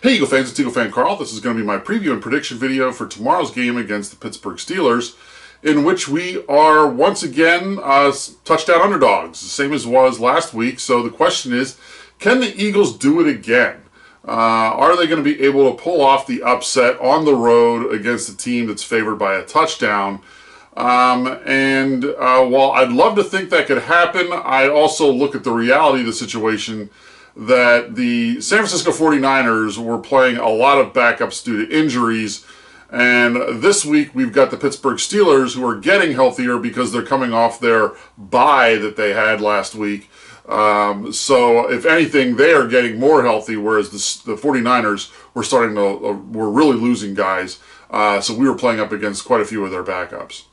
Hey Eagle fans, it's EaglefanKarl. This is going to be my preview and prediction video for tomorrow's game against the Pittsburgh Steelers, in which we are once again touchdown underdogs, the same as was last week. So the question is, can the Eagles do it again? Are they going to be able to pull off the upset on the road against a team that's favored by a touchdown? While I'd love to think that could happen, I also look at the reality of the situation that the San Francisco 49ers were playing a lot of backups due to injuries. And this week we've got the Pittsburgh Steelers, who are getting healthier because they're coming off their bye that they had last week. So if anything, they are getting more healthy, whereas the 49ers were really losing guys. So we were playing up against quite a few of their backups.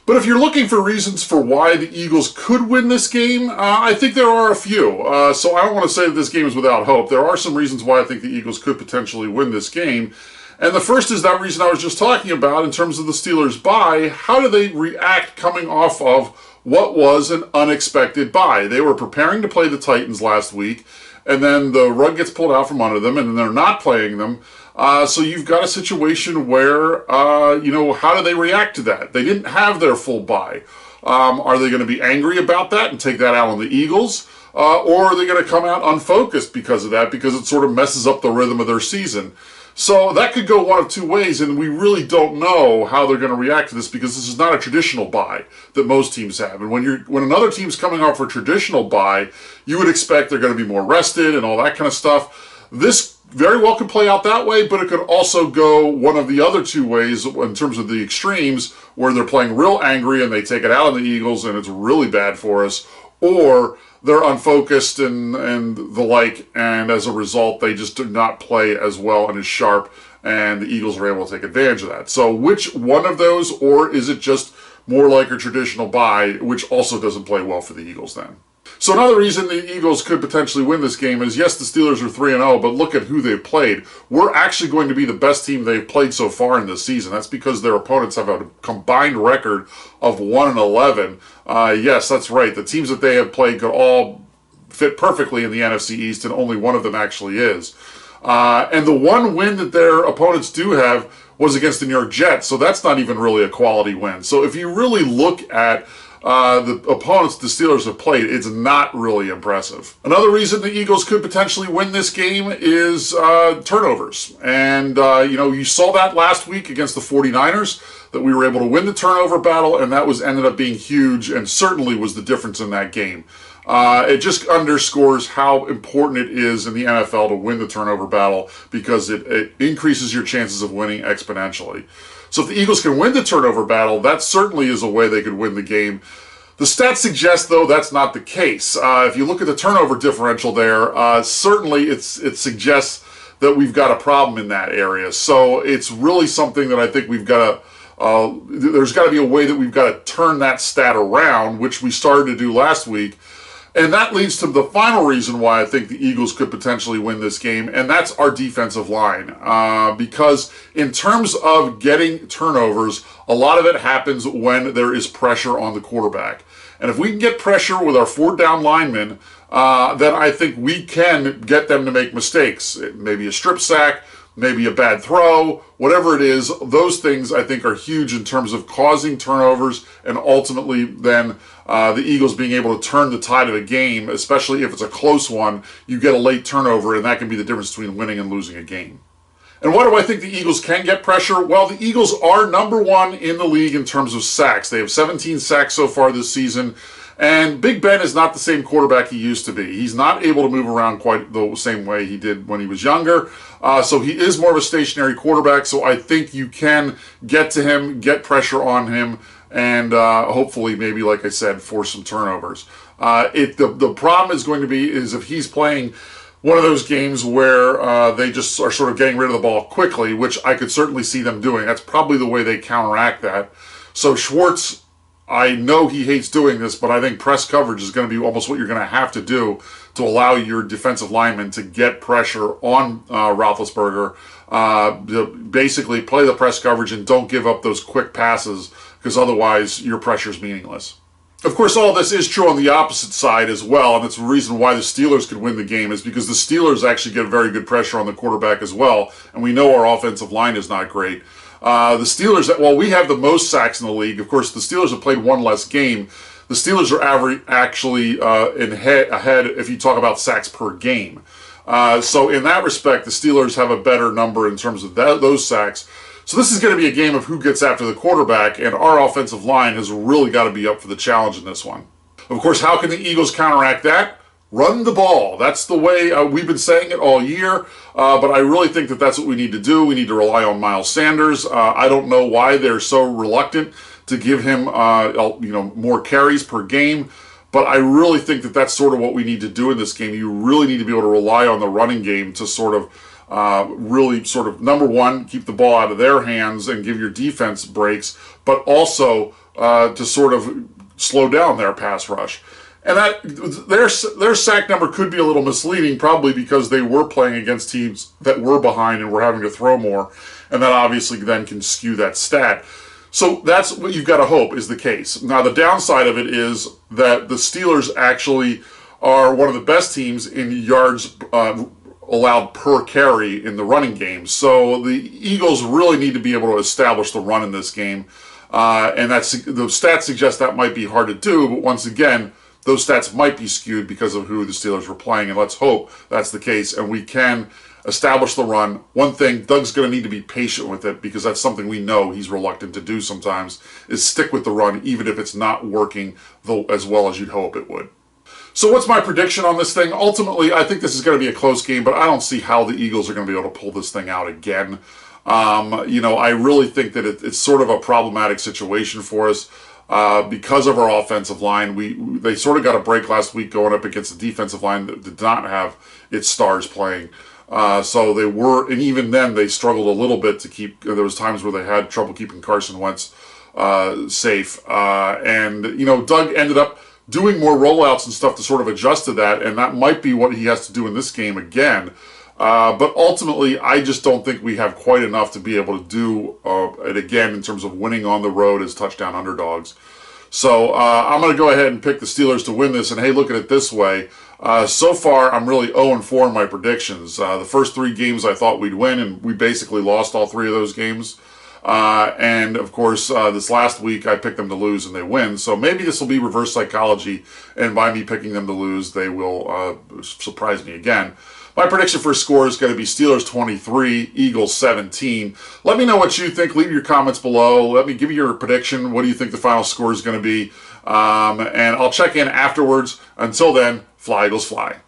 But if you're looking for reasons for why the Eagles could win this game, I think there are a few. So I don't want to say that this game is without hope. There are some reasons why I think the Eagles could potentially win this game. And the first is that reason I was just talking about in terms of the Steelers' bye. How do they react coming off of what was an unexpected bye? They were preparing to play the Titans last week, and then the rug gets pulled out from under them, and then they're not playing them. So you've got a situation where, how do they react to that? They didn't have their full bye. Are they going to be angry about that and take that out on the Eagles? Or are they going to come out unfocused because of that, because it sort of messes up the rhythm of their season? So that could go one of two ways, and we really don't know how they're going to react to this, because this is not a traditional bye that most teams have. And when another team's coming off a traditional bye, you would expect they're going to be more rested and all that kind of stuff. This very well could play out that way, but it could also go one of the other two ways in terms of the extremes, where they're playing real angry and they take it out on the Eagles and it's really bad for us, or they're unfocused and the like, and as a result they just do not play as well and as sharp, and the Eagles are able to take advantage of that. So which one of those, or is it just more like a traditional bye, which also doesn't play well for the Eagles then? So another reason the Eagles could potentially win this game is, yes, the Steelers are 3-0, but look at who they've played. We're actually going to be the best team they've played so far in this season. That's because their opponents have a combined record of 1-11. Yes, that's right. The teams that they have played could all fit perfectly in the NFC East, and only one of them actually is. And the one win that their opponents do have was against the New York Jets, so that's not even really a quality win. So if you really look at the opponents the Steelers have played, it's not really impressive. Another reason the Eagles could potentially win this game is turnovers. And, you saw that last week against the 49ers, that we were able to win the turnover battle, and that ended up being huge, and certainly was the difference in that game. It just underscores how important it is in the NFL to win the turnover battle, because it increases your chances of winning exponentially. So if the Eagles can win the turnover battle, that certainly is a way they could win the game. The stats suggest, though, that's not the case. If you look at the turnover differential there, certainly it suggests that we've got a problem in that area. So it's really something that I think we've got to, there's got to be a way that we've got to turn that stat around, which we started to do last week. And that leads to the final reason why I think the Eagles could potentially win this game, and that's our defensive line. Because in terms of getting turnovers, a lot of it happens when there is pressure on the quarterback. And if we can get pressure with our 4 down linemen, then I think we can get them to make mistakes. Maybe a strip sack, maybe a bad throw, whatever it is. Those things I think are huge in terms of causing turnovers, and ultimately then the Eagles being able to turn the tide of a game, especially if it's a close one. You get a late turnover, and that can be the difference between winning and losing a game. And why do I think the Eagles can get pressure? Well, the Eagles are #1 in the league in terms of sacks. They have 17 sacks so far this season. And Big Ben is not the same quarterback he used to be. He's not able to move around quite the same way he did when he was younger. So he is more of a stationary quarterback. So I think you can get to him, get pressure on him, and hopefully, maybe, like I said, force some turnovers. The problem is going to be if he's playing one of those games where they just are sort of getting rid of the ball quickly, which I could certainly see them doing. That's probably the way they counteract that. So Schwartz, I know he hates doing this, but I think press coverage is going to be almost what you're going to have to do to allow your defensive linemen to get pressure on Roethlisberger. Basically, play the press coverage and don't give up those quick passes, because otherwise your pressure is meaningless. Of course, all this is true on the opposite side as well, and that's the reason why the Steelers could win the game is because the Steelers actually get very good pressure on the quarterback as well, and we know our offensive line is not great. The Steelers, well, we have the most sacks in the league. Of course, the Steelers have played one less game. The Steelers are actually ahead if you talk about sacks per game. So in that respect, the Steelers have a better number in terms of those sacks. So this is going to be a game of who gets after the quarterback, and our offensive line has really got to be up for the challenge in this one. Of course, how can the Eagles counteract that? Run the ball. That's the way we've been saying it all year, but I really think that that's what we need to do. We need to rely on Miles Sanders. I don't know why they're so reluctant to give him more carries per game, but I really think that that's sort of what we need to do in this game. You really need to be able to rely on the running game to sort of number one, keep the ball out of their hands and give your defense breaks, but also to sort of slow down their pass rush. And that their sack number could be a little misleading, probably because they were playing against teams that were behind and were having to throw more, and that obviously then can skew that stat. So that's what you've got to hope is the case. Now, the downside of it is that the Steelers actually are one of the best teams in yards allowed per carry in the running game. So the Eagles really need to be able to establish the run in this game. And the stats suggest that might be hard to do, but once again, those stats might be skewed because of who the Steelers were playing, and let's hope that's the case, and we can establish the run. One thing, Doug's going to need to be patient with it, because that's something we know he's reluctant to do sometimes, is stick with the run, even if it's not working as well as you'd hope it would. So what's my prediction on this thing? Ultimately, I think this is going to be a close game, but I don't see how the Eagles are going to be able to pull this thing out again. I really think that it's sort of a problematic situation for us. Because of our offensive line, they sort of got a break last week going up against a defensive line that did not have its stars playing. So they were, and even then they struggled a little bit to keep. There was times where they had trouble keeping Carson Wentz safe, and Doug ended up doing more rollouts and stuff to sort of adjust to that, and that might be what he has to do in this game again. But ultimately, I just don't think we have quite enough to be able to do it again in terms of winning on the road as touchdown underdogs. So I'm going to go ahead and pick the Steelers to win this. And hey, look at it this way. So far, I'm really 0-4 in my predictions. The first 3 games I thought we'd win, and we basically lost all 3 of those games. And of course, this last week I picked them to lose and they win. So maybe this will be reverse psychology, and by me picking them to lose, they will surprise me again. My prediction for score is going to be Steelers 23, Eagles 17. Let me know what you think. Leave your comments below. Let me give you your prediction. What do you think the final score is going to be? And I'll check in afterwards. Until then, fly Eagles fly.